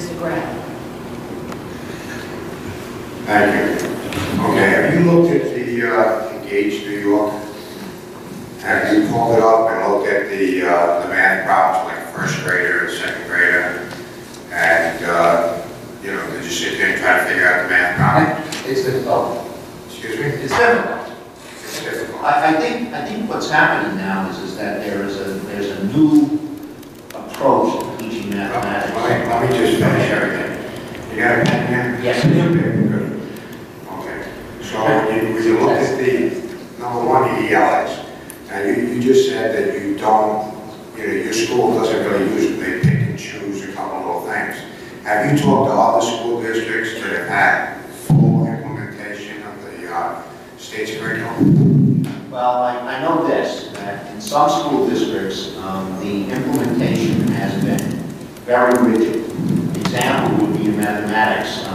Mr. Graf. Thank you. Okay, have you looked at the Engage New York? Have you pulled it up and looked at the math problems like first grader and second grader? And, you know, did you sit there and try to figure out the math problem? It's difficult. Excuse me? It's difficult. It's difficult. I think what's happening now is that there's a new approach to teaching mathematics. Let me just finish everything. You got a pen here? Yes, I do. Good. Okay. So when you look at the number one, the ELAs, and you just said that you don't, you know, your school doesn't really use it. They pick and choose a couple of little things. Have you talked to other school districts that have had full implementation of the state's curriculum? Well, I know this, that in some school districts, the implementation has been very rigid. An example would be in mathematics.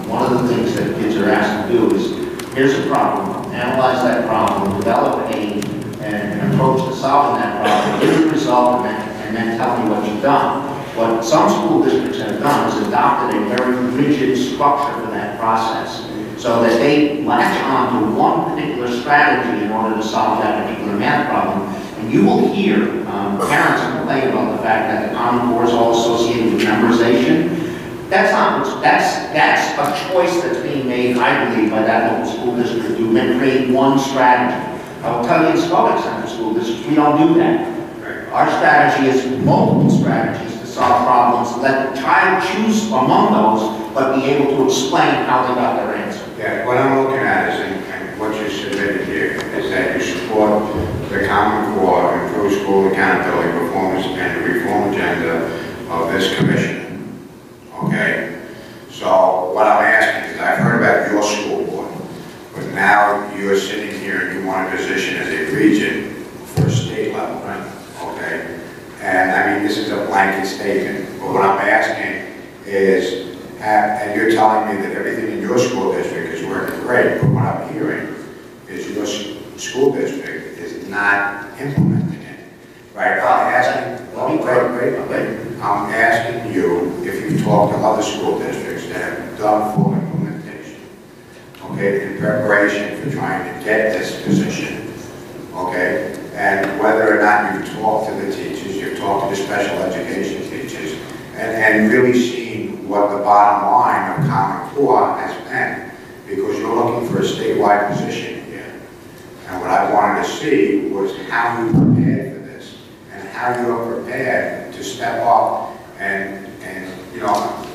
One of the things that kids are asked to do is, here's a problem, analyze that problem, develop an approach to solving that problem, give the result, and then tell me what you've done. What some school districts have done is adopted a very rigid structure for that process, so that they latch on to one particular strategy in order to solve that particular math problem. And you will hear parents complain about the fact that the Common Core is all associated with memorization. That's a choice that's being made, I believe, by that local school district to create one strategy. I will tell you, in Suffolk Central School District, we don't do that. Our strategy is multiple strategies to solve problems. Let the child choose among those, but be able to explain how they got their answer. Yeah, what I'm looking at is, and what you submitted here, is that you support the Common Core, improve school accountability, performance, and the reform agenda of this commission. Okay? So what I'm asking is, I've heard about your school board, but now you're sitting here and you want a position as a regent for a state level, right? Okay? And I mean, this is a blanket statement, but what I'm asking is, and you're telling me that everything in your school district is working great, but what I'm hearing is your school district is not implementing it. Right? I'm asking, I'm asking you if you've talked to other school districts that have done full implementation, okay, in preparation for trying to get this position, okay, and whether or not you've talked to the teachers, you've talked to the special education teachers, and really seen what the bottom line of Common Core has been, because you're looking for a statewide position here. And what I wanted to see was how you prepared for this, and how you're prepared to step up and you know,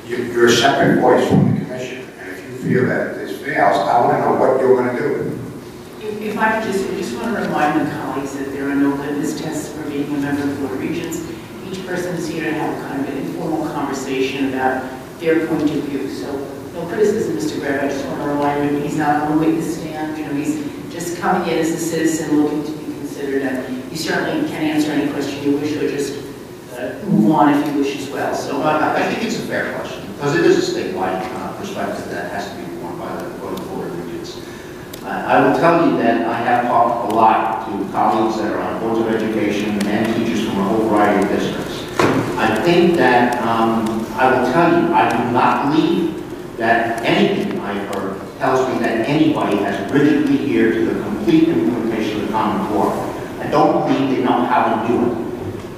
you're a separate voice from the commission. And if you feel that this fails, I want to know what you're going to do. If I could just want to remind the colleagues that there are no litmus tests for being a member of the Board of Regents. Each person is here to have kind of an informal conversation about their point of view. So no criticism, Mr. Graf. I just want to remind you, he's not on the witness stand. You know, he's just coming in as a citizen looking to be considered. And you certainly can answer any question you wish, or just move on if you wish as well. So I think it's a fair question, because it is a statewide perspective that has to be formed by the Board of Regents. I will tell you that I have talked a lot to colleagues that are on boards of education and teachers from a whole variety of districts. I think that, I will tell you, I do not believe that anything I've heard tells me that anybody has rigidly adhered to the complete implementation of the Common Core. I don't believe they know how to do it.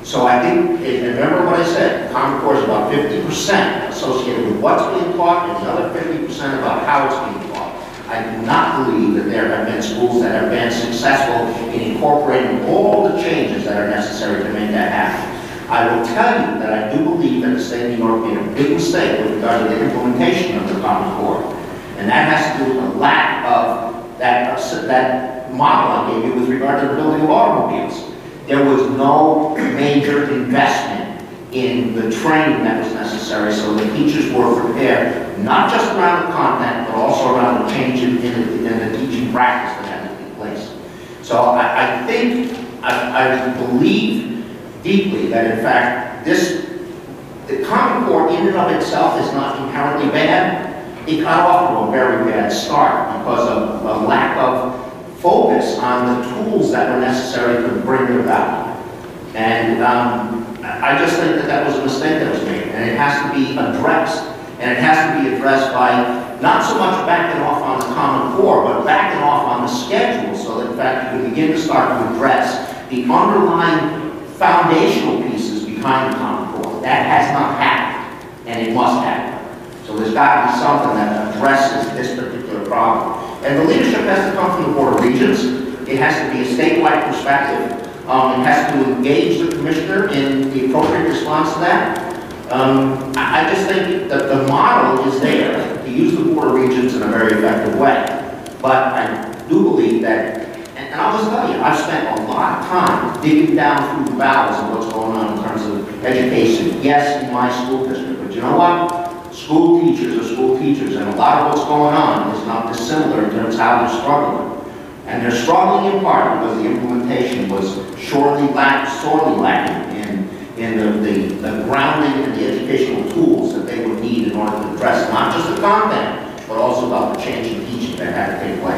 So I think, remember what I said, the Common Core is about 50% associated with what's being taught, and the other 50% about how it's being taught. I do not believe that there have been schools that have been successful in incorporating all the changes that are necessary to make that happen. I will tell you that I do believe that the state of New York made a big mistake with regard to the implementation of the Common Core. And that has to do with the lack of that model I gave you with regard to the building of automobiles. There was no major investment in the training that was necessary so the teachers were prepared, not just around the content, but also around the change in the teaching practice that had to take place. So I think, I believe deeply that in fact the Common Core in and of itself is not inherently bad. It got off to a very bad start because of a lack of focus on the tools that were necessary to bring it about. And I just think that that was a mistake that was made, and it has to be addressed. And it has to be addressed by not so much backing off on the Common Core, but backing off on the schedule, so that in fact you can begin to start to address the underlying foundational pieces behind the Common Core. That has not happened, and it must happen. So there's got to be something that addresses this particular problem. And the leadership has to come from the Board of Regents. It has to be a statewide perspective. It has to engage the commissioner in the appropriate response to that. I just think that the model is there to use the Board of Regents in a very effective way. But I do believe that, and I'll just tell you, I've spent a lot of time digging down through the bowels of what's going on in terms of education. Yes, in my school district, but you know what? School teachers are school teachers, and a lot of what's going on is not dissimilar in terms of how they're struggling. And they're struggling in part because the implementation was sorely lacking in the grounding and the educational tools that they would need in order to address not just the content, but also about the change in teaching that had to take place.